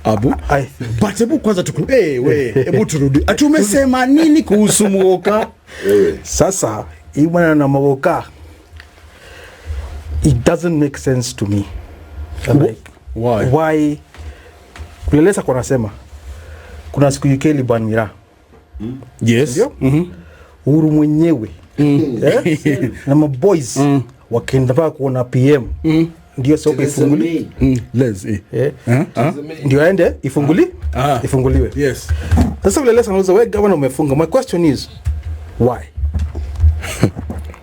Abu. But hebu kwanza hebu turudi. Atumesema nini kuhusu Mogoka? Sasa hii bwana na Mogoka, it doesn't make sense to me. Like, why? Kuleleza kwa nasema kuna siku yukeli ban mira. Yes. Uhuru mwenyewe. Na maboys wakenda pa kuona PM. Ndio soka ifunguli. Ndio aende ifunguliwe. Yes. Sasa kuleleza nauza wewe governor umefunga. My question is why?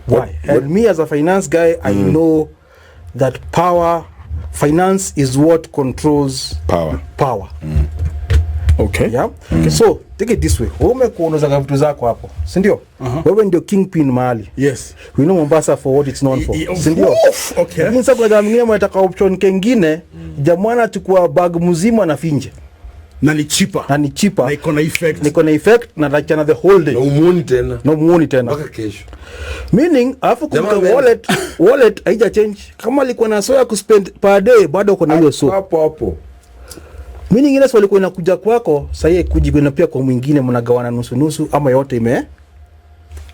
Why? And me as a finance guy, I know that finance is what controls power. Okay. Yeah. Okay, so take it this way. Wewe kuonoza vitu zako hapo, si ndio? Wewe ndio kingpin mahali. Yes. We know Mombasa for what it's known for. Si ndio? Okay. Lakini sasa kuna mwingine mtaka option kingine, jamani achukua bag mzima na finje. Na ni cheaper. Na iko na effect na lachana the whole day. No muoni tena. Mpaka kesho. Meaning afu kumka wallet haija change. Kama alikuwa na soya kuspend per day bado uko na hiyo so. Hapo. Meaning ile swali kwa inakuja kwako, sasa kujigwena pia kwa mwingine mnagawana nusu ama yote ime.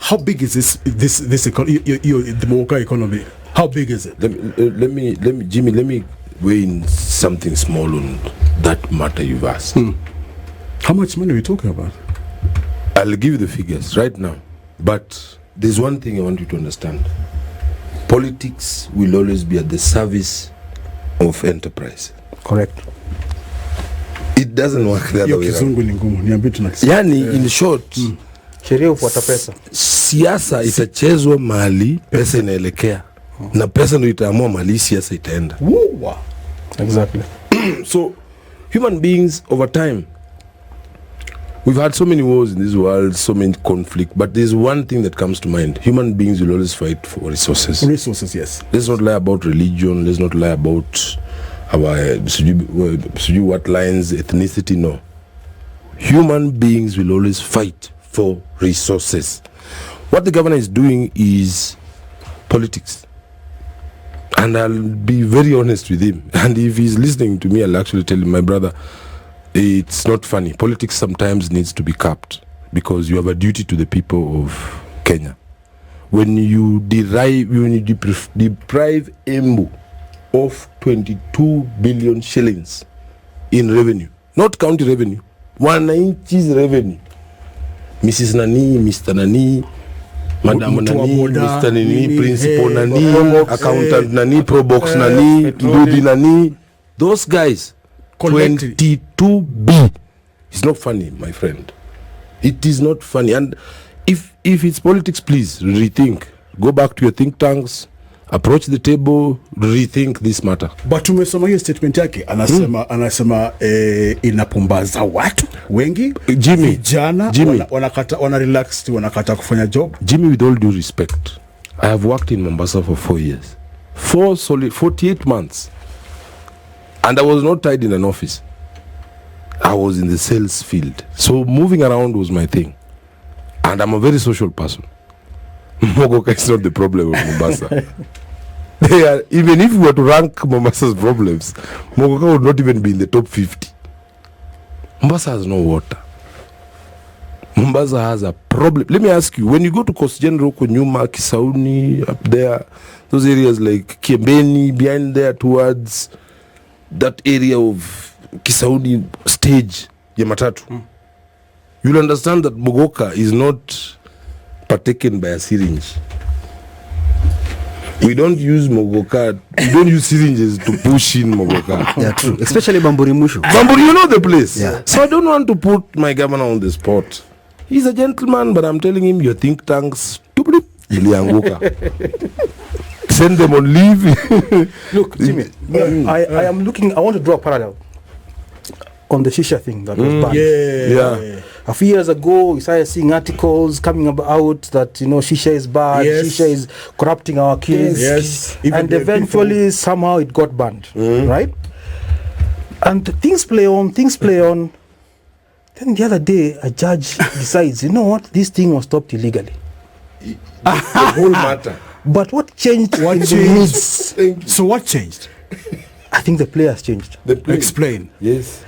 How big is this economy, the Mogoka economy? How big is it? Let me Jimmy, let me weigh in something small on that matter you've asked. How much money are we talking about? I'll give you the figures right now, but there's one thing I want you to understand. Politics will always be at the service of enterprise. Correct. It doesn't work the other way around. Yani, in short, sheria ufuata pesa. Siasa itachezwa mahali pesa inaelekea. Na pesa ndio itaamua mahali siasa itaenda. Exactly. So, human beings over time, we've had so many wars in this world, so many conflict, but there's one thing that comes to mind. Human beings will always fight for resources. Resources, yes. Let's not lie about religion. Let's not lie about our what lines, ethnicity, no. Human beings will always fight for resources. What the governor is doing is politics. And I'll be very honest with him. And if he's listening to me, I'll actually tell him, my brother, it's not funny. Politics sometimes needs to be capped because you have a duty to the people of Kenya. When you deprive Embu of 22 billion shillings in revenue, not county revenue, 190's revenue, Mrs. Nani, Mr. Nani, Madam Nani, Mr. Nani, Principal Nani, Accountant Nani, Probox Nani, Ludi Nani, those guys, 22B. It's not funny, my friend. It is not funny. And if it's politics, please rethink. Go back to your think tanks, approach the table, rethink this matter. But tumesoma hiyo statement yake anasema inapumbaza watu wengi, Jimmy, vijana wana relax, wanakata kufanya job. Jimmy, with all due respect, I have worked in Mombasa for 4 years. 48 months. And I was not tied in an office. I was in the sales field. So moving around was my thing. And I'm a very social person. Mogoka is not the problem of Mombasa. Even if we were to rank Mombasa's problems, Mogoka would not even be in the top 50. Mombasa has no water. Mombasa has a problem. Let me ask you, when you go to Coast General, Konyuma, Kisauni, up there, those areas like Kiembeni, behind there towards that area of Kisauni stage, Yamatatu, you'll understand that Mogoka is not partaken by a syringe. We don't use Mogoka. We don't use syringes to push in Mogoka. Yeah, true. Especially Bamburi Mushu. Bamburi, you know the place. Yeah. So I don't want to put my governor on the spot. He's a gentleman, but I'm telling him your think tanks, send them on leave. Look, Jimmy, I want to draw a parallel on the Shisha thing that was banned. Yeah. A few years ago, we started seeing articles coming out that, Shisha is bad, Shisha is corrupting our kids. Yes. And eventually, somehow it got banned, right? And things play on. Then the other day, a judge decides, you know what, this thing was stopped illegally. The whole matter. But what changed? So what changed? I think the players changed. Explain. Yes.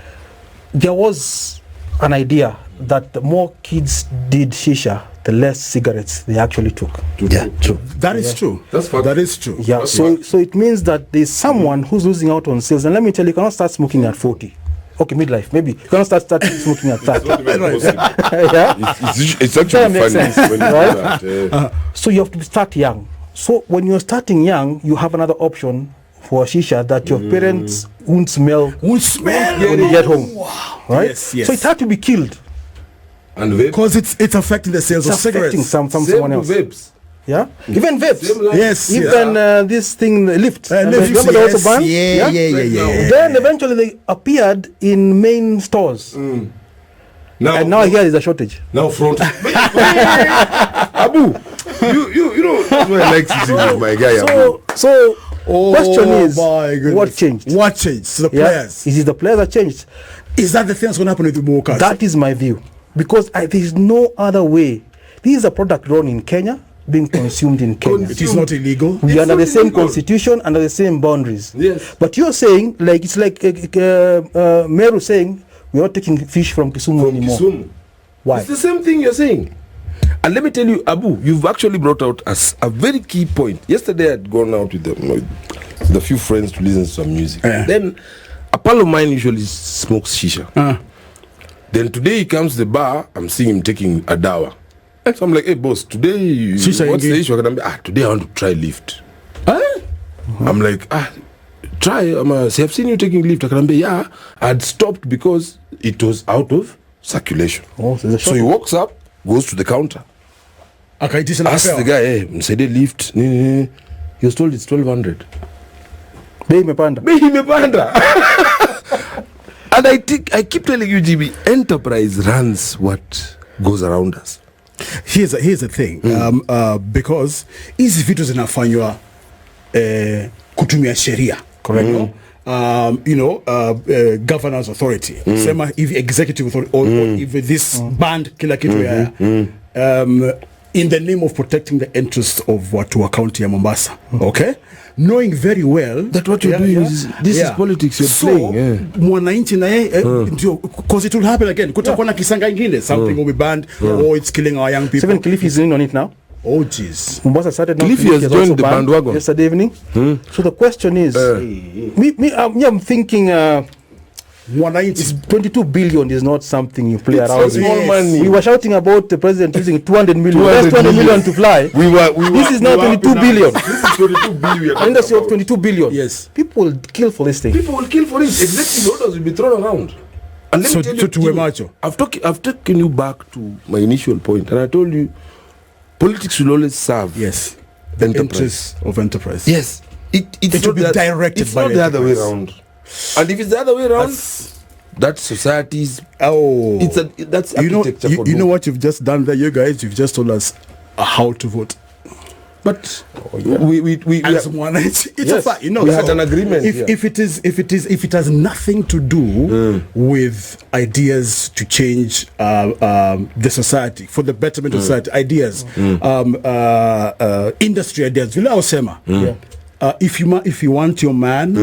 there was an idea that the more kids did shisha, the less cigarettes they actually took. Yeah, true. That is true. That is true. Yeah, so it means that there's someone who's losing out on sales. And let me tell you, you cannot start smoking at 40. Okay, midlife, maybe. You cannot start smoking at 30. Yeah? It's actually funny. When Right? So you have to start young. So when you're starting young, you have another option for shisha that your parents won't smell when you get home. Wow. Right? Yes. So it had to be killed. And vape. Because it's affecting the sales of Affecting cigarettes. someone else. Vapes. Yeah? Even vapes. Yes. Even this thing, lift. Lift, Remember they also banned? Yeah. Then eventually they appeared in main stores. And now here is a shortage. Now front. Abu, you know that's why I like sitting with my guy. Abu. So question is, my goodness. what changed? What changed? So the players. Is it the players that changed? Is that the thing that's going to happen with the workers? That is my view. Because there is no other way. This is a product grown in Kenya, being consumed in Kenya. It is not illegal. We are under the same constitution, under the same boundaries. Yes. But you're saying, like, it's like Meru saying, we're not taking fish from Kisumu anymore. Kisumu. Why? It's the same thing you're saying. And let me tell you, Abu, you've actually brought out a very key point. Yesterday I'd gone out with a few friends to listen to some music. Then a pal of mine usually smokes shisha. Then today he comes to the bar, I'm seeing him taking a dawa. So I'm like, hey boss, today what's the issue? Today I want to try lift. I'm like, try. I've seen you taking lift. Yeah, I'd stopped because it was out of circulation. So he walks up, goes to the counter, asks the guy, hey, msaidie lift. He was told it's 1,200. Bei imepanda. And I keep telling you, Jimmy, enterprise runs what goes around us. Here's the thing. Because hizi vitu zinafanywa kutumia sheria. Correct. Governor's authority. Sema if executive authority or if this band kila kitu in the name of protecting the interests of watu wa county ya Mombasa. Okay? Knowing very well that what you're doing is politics you're playing. Mwananchi na because it will happen again. Kutakuwa na kisanga ingine, something will be banned or it's killing our young people. Seven Kilifi is in on it now. Oh jeez. Mombasa started now. Kilifi has joined the bandwagon yesterday evening. So the question is, I'm thinking it's 22 billion is not something you play around with. Small money. We were shouting about the president using 200 million. That's 20 million to fly. This is now 22 billion. This is 22 billion. Industry of 22 billion. Yes. People will kill for this thing. People will kill for it. Executive orders will be thrown around. And let me tell you, I've taken you back to my initial point, and I told you, politics will always serve the interests of enterprise. Yes. It will be directed it's by not the other way around. And if it's the other way around, that's society's. That's architecture. You know what you've just done there, you guys. You've just told us how to vote. But we as one, it's a fact. You know, we had an agreement. If it has nothing to do with ideas to change the society for the betterment of society, ideas, industry ideas. If you want your man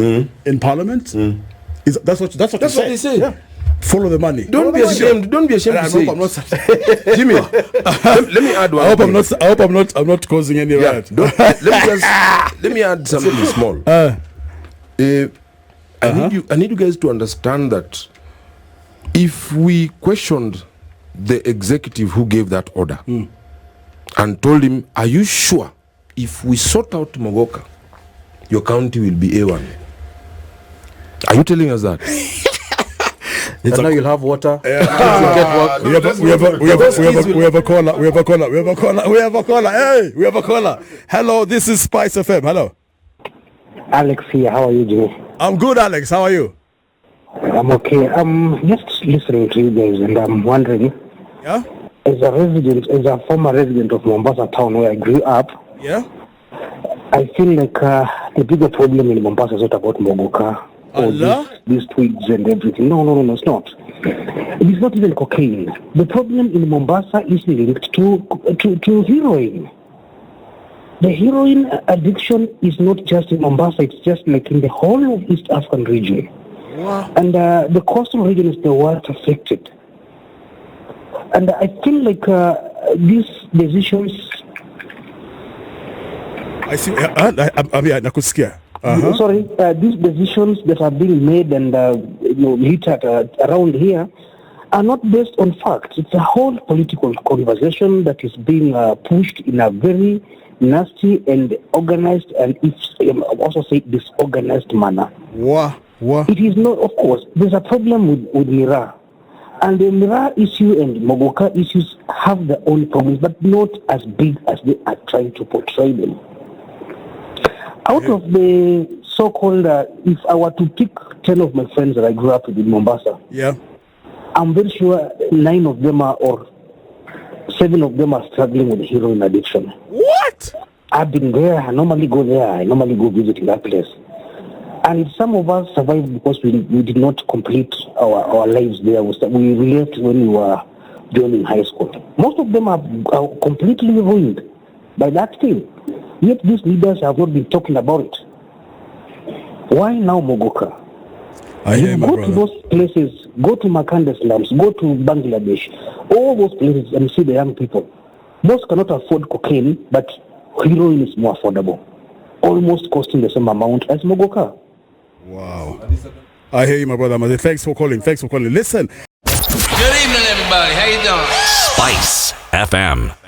in parliament, that's what they say. Yeah. Follow the money. Don't be ashamed to say. I'm not Jimmy, let me add one. I hope I'm not causing any riot. Let me add something small. I need you guys to understand that if we questioned the executive who gave that order and told him, are you sure if we sort out Mogoka, your county will be A1? Are you telling us that? And now you'll have water. We have a caller. Hello, this is Spice FM. Hello. Alex here. How are you, Jimmy? I'm good, Alex. How are you? I'm okay. I'm just listening to you guys, and I'm wondering. Yeah. As a former resident of Mombasa town where I grew up. Yeah. I feel like the bigger problem in Mombasa is not about Mogoka. These twigs and everything. No, it's not. It is not even cocaine. The problem in Mombasa is linked to heroin. The heroin addiction is not just in Mombasa, it's just like in the whole of East African region. Wow. And the coastal region is the worst affected. And I feel like these decisions... I see. Nakusikia. Sorry, these decisions that are being made and littered around here are not based on facts. It's a whole political conversation that is being pushed in a very nasty and organized, and also say disorganized manner. Wow. It is not, of course, there's a problem with Mira. And the Mira issue and Mogoka issues have their own problems, but not as big as they are trying to portray them. Out of the so-called, if I were to pick 10 of my friends that I grew up with in Mombasa, I'm very sure 9 of them or 7 of them are struggling with heroin addiction. What? I've been there. I normally go there. I normally go visit in that place. And some of us survived because we did not complete our lives there. We left when we were joining high school. Most of them are completely ruined by that thing. Yet these leaders have not been talking about it. Why now Mogoka? Go to those places, go to Makanda slums, go to Bangladesh, all those places and see the young people. Most cannot afford cocaine, but heroin is more affordable, almost costing the same amount as Mogoka. Wow. I hear you, my brother. Thanks for calling. Listen. Good evening, everybody. How you doing? Spice FM.